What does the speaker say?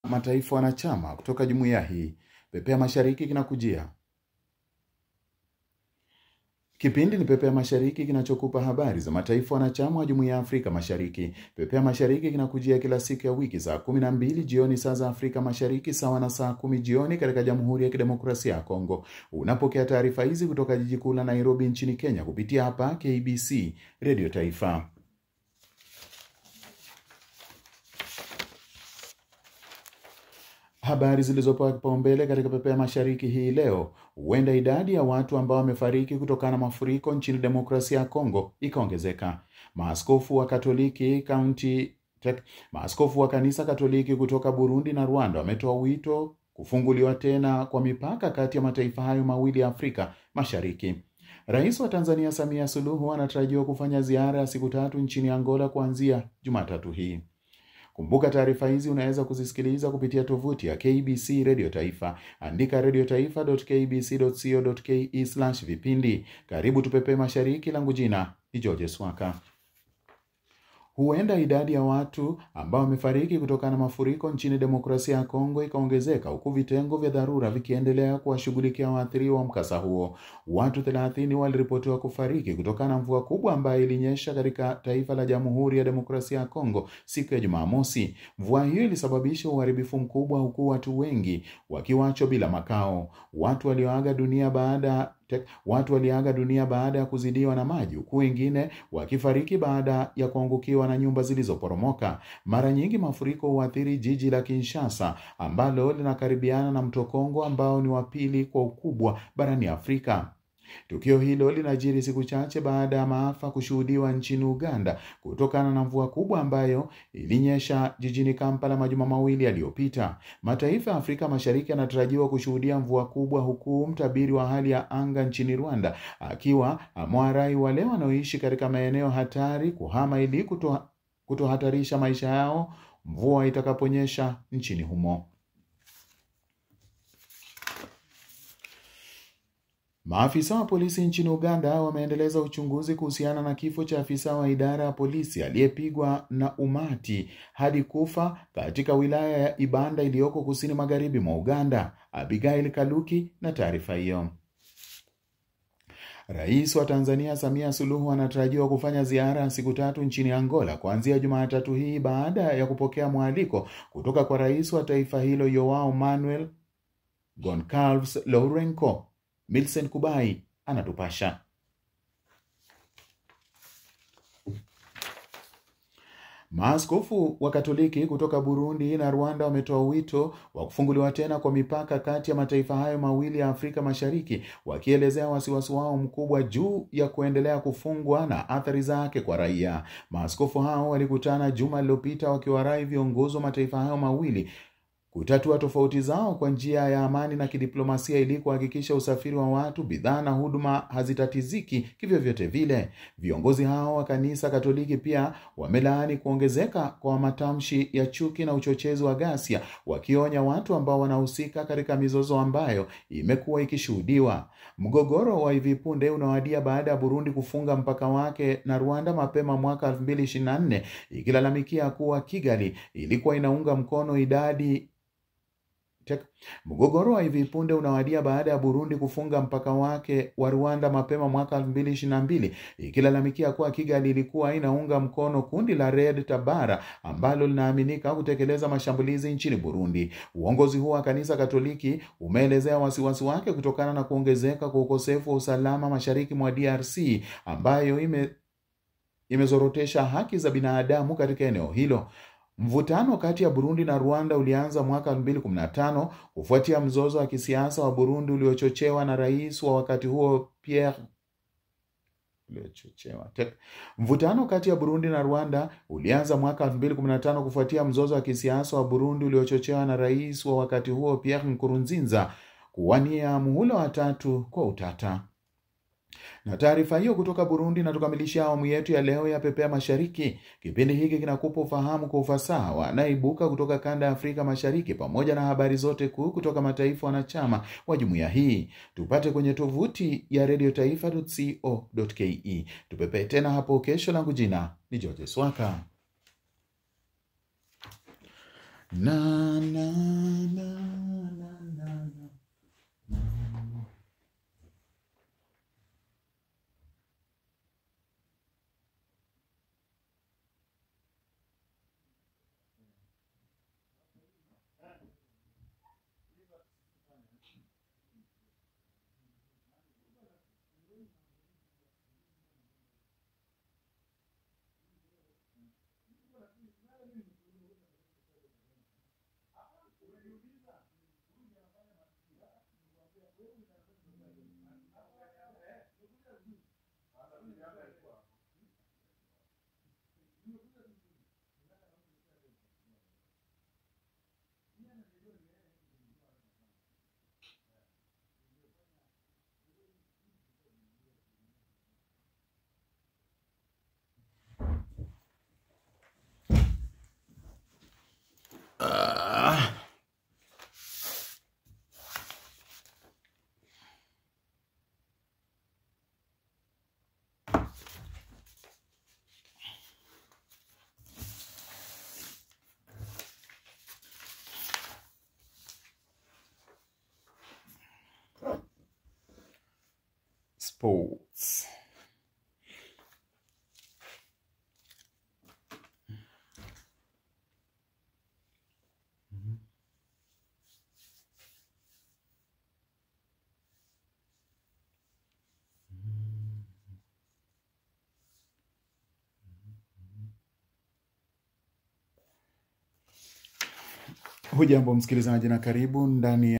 mataifa wanachama kutoka jumuiya hii. Pepea Mashariki kinakujia. Kipindi ni Pepea Mashariki kinachokupa habari za mataifa wanachama wa Jumuiya ya Afrika Mashariki. Pepea Mashariki kinakujia kila siku ya wiki saa 12 jioni saa za Afrika Mashariki, sawa na saa 10 jioni katika Jamhuri ya Kidemokrasia ya Kongo. Unapokea taarifa hizi kutoka jiji kuu la Nairobi nchini Kenya kupitia hapa KBC Radio Taifa. Habari zilizopewa kipaumbele katika Pepea Mashariki hii leo. Huenda idadi ya watu ambao wamefariki kutokana na mafuriko nchini Demokrasia ya Kongo ikaongezeka. Maaskofu wa kanisa Katoliki kutoka Burundi na Rwanda wametoa wito kufunguliwa tena kwa mipaka kati ya mataifa hayo mawili ya Afrika Mashariki. Rais wa Tanzania Samia Suluhu anatarajiwa kufanya ziara ya siku 3 nchini Angola kuanzia Jumatatu hii. Kumbuka taarifa hizi unaweza kuzisikiliza kupitia tovuti ya KBC Radio Taifa. Andika radiotaifa.kbc.co.ke/vipindi. Karibu tupepee Mashariki, langu jina ni George Swaka. Huenda idadi ya watu ambao wamefariki kutokana na mafuriko nchini Demokrasia ya Kongo ikaongezeka, huku vitengo vya dharura vikiendelea kuwashughulikia waathiriwa wa mkasa huo. Watu 30 waliripotiwa kufariki kutokana na mvua kubwa ambayo ilinyesha katika taifa la Jamhuri ya Demokrasia ya Kongo siku ya Jumamosi. Mvua hiyo ilisababisha uharibifu mkubwa, huku watu wengi wakiwachwa bila makao. Watu waliaga dunia baada ya kuzidiwa na maji, huku wengine wakifariki baada ya kuangukiwa na nyumba zilizoporomoka. Mara nyingi mafuriko huathiri jiji la Kinshasa ambalo linakaribiana na mto Kongo ambao ni wa pili kwa ukubwa barani Afrika. Tukio hilo linajiri siku chache baada ya maafa kushuhudiwa nchini Uganda kutokana na mvua kubwa ambayo ilinyesha jijini Kampala majuma mawili yaliyopita. Mataifa ya Afrika Mashariki yanatarajiwa kushuhudia mvua kubwa, huku mtabiri wa hali ya anga nchini Rwanda akiwa amewarai wale wanaoishi katika maeneo hatari kuhama ili kutohatarisha maisha yao mvua itakaponyesha nchini humo. Maafisa wa polisi nchini Uganda wameendeleza uchunguzi kuhusiana na kifo cha afisa wa idara ya polisi aliyepigwa na umati hadi kufa katika wilaya ya Ibanda iliyoko kusini magharibi mwa Uganda. Abigail Kaluki na taarifa hiyo. Rais wa Tanzania Samia Suluhu anatarajiwa kufanya ziara ya siku 3 nchini Angola kuanzia Jumatatu hii baada ya kupokea mwaliko kutoka kwa rais wa taifa hilo Joao Manuel Goncalves Lourenco. Milsen Kubai anatupasha. Maaskofu wa Katoliki kutoka Burundi na Rwanda wametoa wito wa kufunguliwa tena kwa mipaka kati ya mataifa hayo mawili ya Afrika Mashariki, wakielezea wasiwasi wao mkubwa juu ya kuendelea kufungwa na athari zake kwa raia. Maaskofu hao walikutana juma lililopita wakiwarai viongozi wa mataifa hayo mawili kutatua tofauti zao kwa njia ya amani na kidiplomasia ili kuhakikisha usafiri wa watu, bidhaa na huduma hazitatiziki kivyovyote vile. Viongozi hao wa kanisa Katoliki pia wamelaani kuongezeka kwa matamshi ya chuki na uchochezi wa ghasia, wakionya watu ambao wanahusika katika mizozo ambayo imekuwa ikishuhudiwa. Mgogoro wa hivi punde unawadia baada ya Burundi kufunga mpaka wake na Rwanda mapema mwaka 2024, ikilalamikia kuwa Kigali ilikuwa inaunga mkono Mgogoro wa hivi punde unawadia baada ya Burundi kufunga mpaka wake wa Rwanda mapema mwaka 2022, ikilalamikia kuwa Kigali ilikuwa inaunga mkono kundi la Red Tabara ambalo linaaminika kutekeleza mashambulizi nchini Burundi. Uongozi huu wa kanisa Katoliki umeelezea wasiwasi wake kutokana na kuongezeka kwa ukosefu wa usalama mashariki mwa DRC ambayo imezorotesha haki za binadamu katika eneo hilo. Mvutano kati ya Burundi na Rwanda ulianza mwaka 2015 kufuatia mzozo wa kisiasa wa Burundi uliochochewa na rais wa wakati huo Mvutano kati ya Burundi na Rwanda ulianza mwaka 2015 kufuatia mzozo wa kisiasa wa Burundi uliochochewa na rais wa wakati huo Pierre Nkurunziza kuwania muhula wa 3 kwa utata. Na taarifa hiyo kutoka Burundi na tukamilishia awamu yetu ya leo ya Pepea Mashariki. Kipindi hiki kinakupa ufahamu kwa ufasaha wanaibuka kutoka kanda ya Afrika Mashariki pamoja na habari zote kuu kutoka mataifa wanachama wa jumuiya hii. Tupate kwenye tovuti ya radiotaifa.co.ke. Tupepee tena hapo kesho, langu jina ni George Swaka. Na, na, na, na, na, na. Sports. Hujambo msikilizaji na karibu ndani